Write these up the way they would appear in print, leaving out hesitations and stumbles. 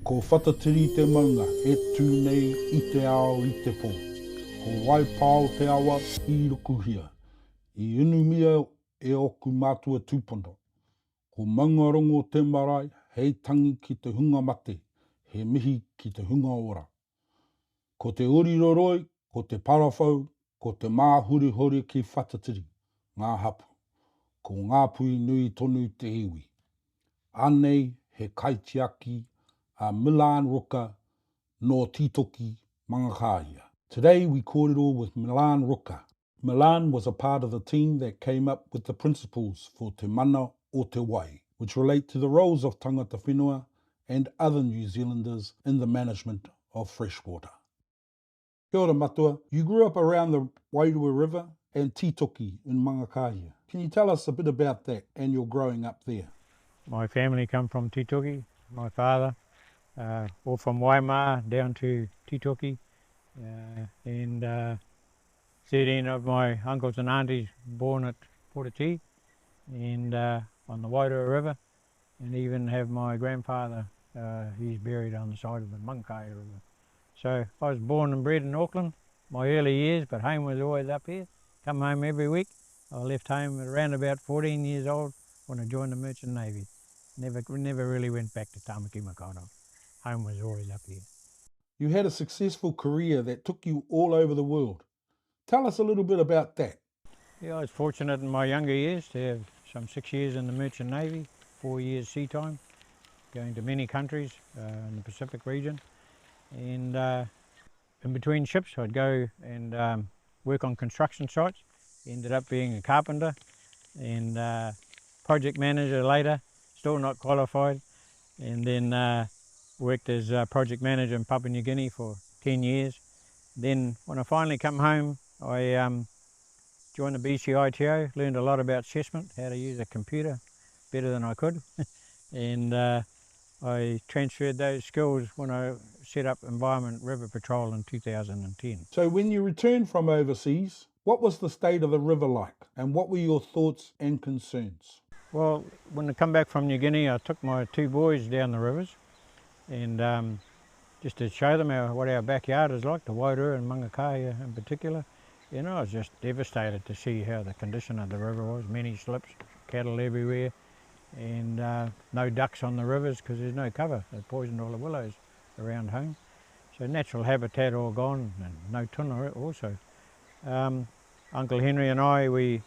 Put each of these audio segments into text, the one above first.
Ko whatatiri te maunga e tū nei I te ao I te pō. Ko waipao te awa I rukuhia. I unumia e oku mātua tūpono. Ko maungarongo te marae, hei tangi ki te hunga mate, he mihi ki te hunga ora. Ko te uriroroi, ko te parawhau, ko te māhurihori ki whatatiri, ngā hapu. Ko ngā pui nui tonu te iwi. Anei he Kaitiaki, a Millan Ruka, no Titoki, Mangakahia. Today we Korero with Millan Ruka. Millan was a part of the team that came up with the principles for Te Mana o Te Wai, which relate to the roles of tangata whenua and other New Zealanders in the management of freshwater. Kia ora matua, you grew up around the Wairua River and Titoki in Mangakahia. Can you tell us a bit about that and your growing up there? My family come from Titoki, my father, all from Waimā down to Titoki, and 13 of my uncles and aunties born at Portati and on the Wairua River, and even have my grandfather, he's buried on the side of the Mangakahia River. So I was born and bred in Auckland, my early years, but home was always up here. Come home every week. I left home at around about 14 years old when I joined the Merchant Navy. Never really went back to Tamaki Makaurau. Home was always up here. You had a successful career that took you all over the world. Tell us a little bit about that. Yeah, I was fortunate in my younger years to have some 6 years in the Merchant Navy, 4 years sea time, going to many countries in the Pacific region. And in between ships I'd go and work on construction sites. Ended up being a carpenter and project manager later, still not qualified, and then worked as a project manager in Papua New Guinea for 10 years. Then when I finally come home, I joined the BCITO, learned a lot about assessment, how to use a computer better than I could, and I transferred those skills when I set up Environment River Patrol in 2010. So when you returned from overseas, what was the state of the river like, and what were your thoughts and concerns? Well, when I come back from New Guinea, I took my 2 boys down the rivers, and just to show them what our backyard is like, the Wairua and Mangakahia in particular. You know, I was just devastated to see how the condition of the river was. Many slips, cattle everywhere, and no ducks on the rivers because there's no cover. They poisoned all the willows around home. So natural habitat all gone, and no tuna also. Uncle Henry and I, we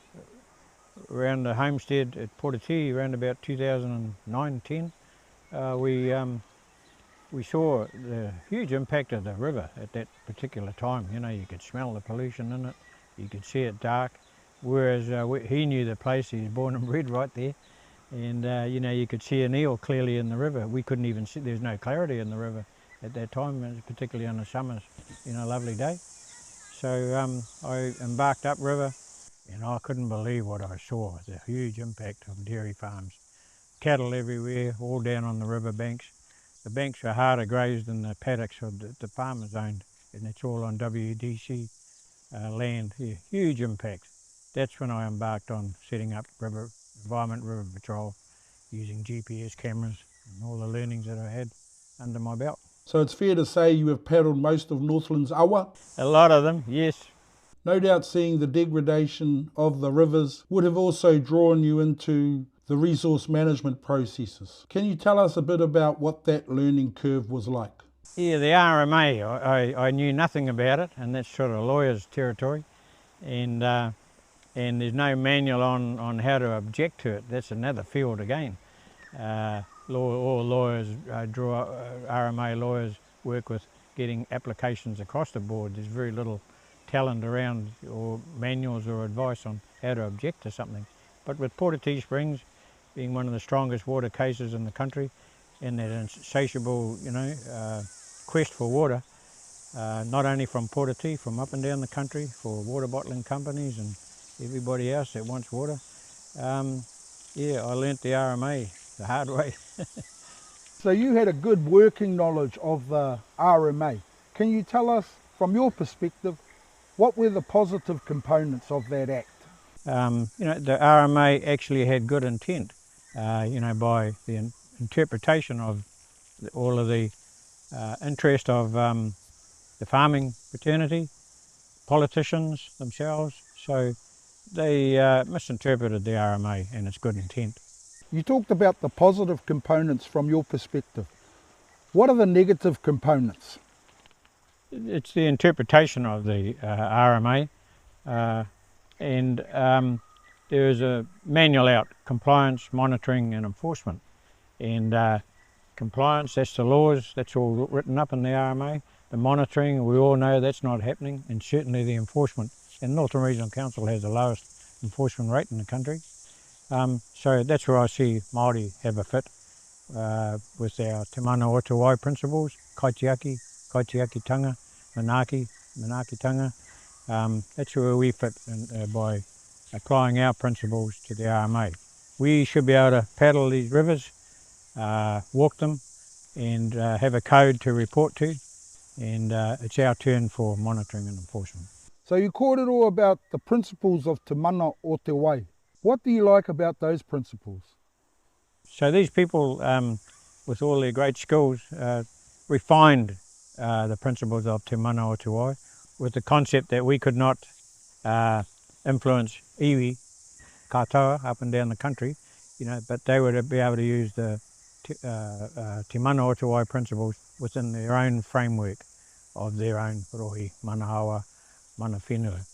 around the homestead at Portati around about 2009-10, we saw the huge impact of the river at that particular time. You know, you could smell the pollution in it, you could see it dark, whereas he knew the place, he was born and bred right there, and you know, you could see an eel clearly in the river. We couldn't even see, there's no clarity in the river at that time, particularly on the summers, you know, lovely day. So I embarked upriver, and I couldn't believe what I saw, the huge impact of dairy farms. Cattle everywhere, all down on the river banks. The banks are harder grazed than the paddocks of the farmers owned, and it's all on WDC land here. Huge impact. That's when I embarked on setting up Environment River Patrol, using GPS cameras and all the learnings that I had under my belt. So it's fair to say you have paddled most of Northland's awa? A lot of them, yes. No doubt seeing the degradation of the rivers would have also drawn you into the resource management processes. Can you tell us a bit about what that learning curve was like? Yeah, the RMA, I knew nothing about it, and that's sort of lawyers' territory, and there's no manual on how to object to it. That's another field again. All lawyers RMA lawyers work with getting applications across the board. There's very little talent around, or manuals or advice on how to object to something. But with Portati Springs being one of the strongest water cases in the country, and that insatiable, you know, quest for water, not only from Portati, from up and down the country, for water bottling companies and everybody else that wants water. Yeah, I learnt the RMA the hard way. So you had a good working knowledge of the RMA. Can you tell us, from your perspective, what were the positive components of that act? You know, the RMA actually had good intent, you know, by the interpretation of all of the interest of the farming fraternity, politicians themselves, so they misinterpreted the RMA and its good intent. You talked about the positive components from your perspective. What are the negative components? It's the interpretation of the RMA, and there is a manual out, compliance, monitoring and enforcement. And compliance, that's the laws, that's all written up in the RMA. The monitoring, we all know that's not happening, and certainly the enforcement. And Northern Regional Council has the lowest enforcement rate in the country. So that's where I see Māori have a fit with our Te Mana o Te Wai principles, Kaitiaki, Kaitiaki tanga, Manaki tanga. That's where we fit by applying our principles to the RMA. We should be able to paddle these rivers, walk them, and have a code to report to, and it's our turn for monitoring and enforcement. So you Korero about the principles of Te Mana o Te Wai. What do you like about those principles? So these people, with all their great skills, refined the principles of Te Mana o Te Wai with the concept that we could not influence iwi, katoa, up and down the country, but they would be able to use the Te Mana o Te Wai principles within their own framework of their own rohi, manahawa, mana whenua.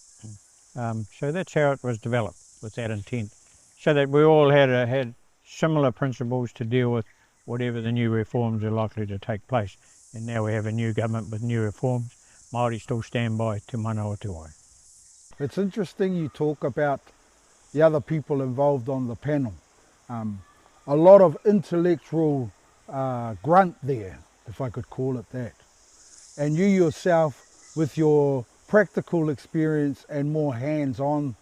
So that's how it was developed, with that intent, so that we all had similar principles to deal with whatever the new reforms are likely to take place. And now we have a new government with new reforms. Māori still stand by Te Mana o Te Wai. It's interesting you talk about the other people involved on the panel. A lot of intellectual grunt there, if I could call it that. And you yourself, with your practical experience and more hands-on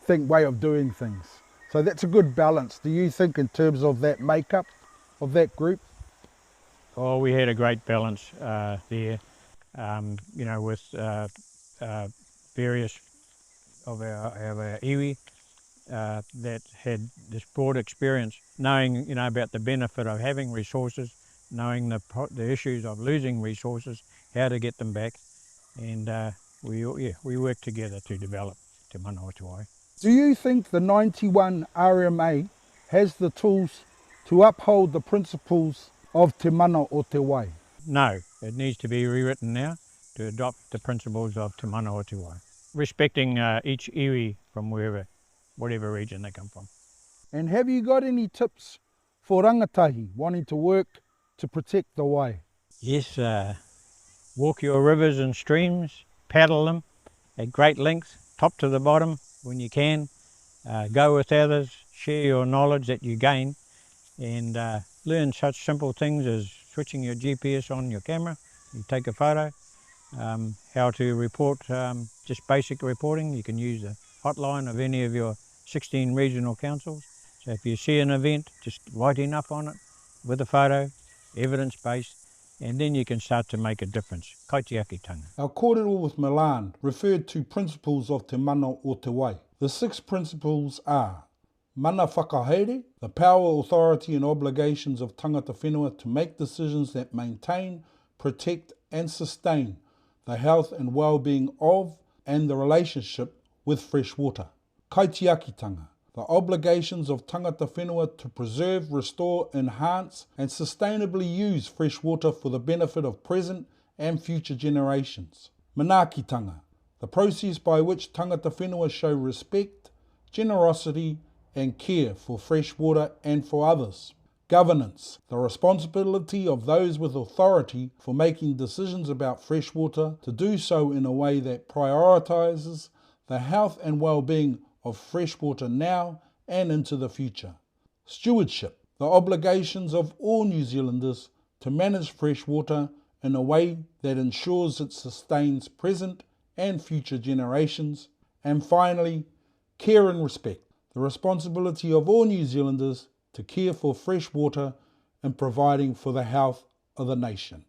way of doing things. So that's a good balance. Do you think, in terms of that makeup of that group? Oh, we had a great balance there, with various of our iwi that had this broad experience, knowing about the benefit of having resources, knowing the issues of losing resources, how to get them back, and we worked together to develop Te Mana o Te Wai. Do you think the 91 RMA has the tools to uphold the principles of Te Mana o Te Wai? No, it needs to be rewritten now to adopt the principles of Te Mana o Te Wai, respecting each iwi from whatever region they come from. And have you got any tips for rangatahi wanting to work to protect the wai? Yes, walk your rivers and streams, paddle them at great length, top to the bottom when you can. Go with others, share your knowledge that you gain, and learn such simple things as switching your GPS on your camera, you take a photo, how to report, just basic reporting. You can use the hotline of any of your 16 regional councils. So if you see an event, just write enough on it with a photo, evidence-based, and then you can start to make a difference. Kaitiaki tanga. Our Korero with Millan referred to principles of Te Mana o Te Wai. The 6 principles are mana whakahaere, the power, authority and obligations of tangata whenua to make decisions that maintain, protect and sustain the health and well-being of and the relationship with fresh water. Kaitiaki tanga, the obligations of tangata whenua to preserve, restore, enhance and sustainably use fresh water for the benefit of present and future generations. Manakitanga, the process by which tangata whenua show respect, generosity and care for fresh water and for others. Governance, the responsibility of those with authority for making decisions about fresh water to do so in a way that prioritises the health and well-being of fresh water now and into the future. Stewardship, the obligations of all New Zealanders to manage fresh water in a way that ensures it sustains present and future generations. And finally, care and respect, the responsibility of all New Zealanders to care for fresh water and providing for the health of the nation.